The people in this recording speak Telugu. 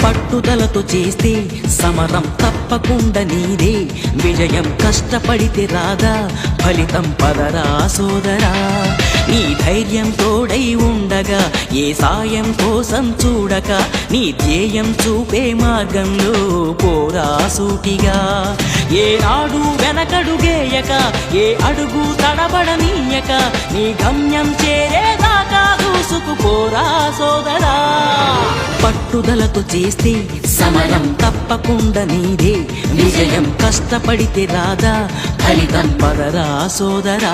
పట్టుదలతో చేస్తే సమరం తప్పకుండా నీదే, విజయం కష్టపడితే రాదా ఫలితం పదరా సోదరా. నీ ధైర్యం తోడై ఉండగా ఏ సాయం కోసం చూడక, నీ ధ్యేయం చూపే మార్గంలో పోరా సూటిగా. ఏనాడు వెనకడుగేయక, ఏ అడుగు తడబడనీయక, నీ గమ్యం చేరేదాకా దూసుకుపోరా సోదరా. పట్టుదలతో చేస్తే సమరం తప్పకుండా నీదే, విజయం కష్టపడితే రాదా ఫలితం పదరా సోదరా.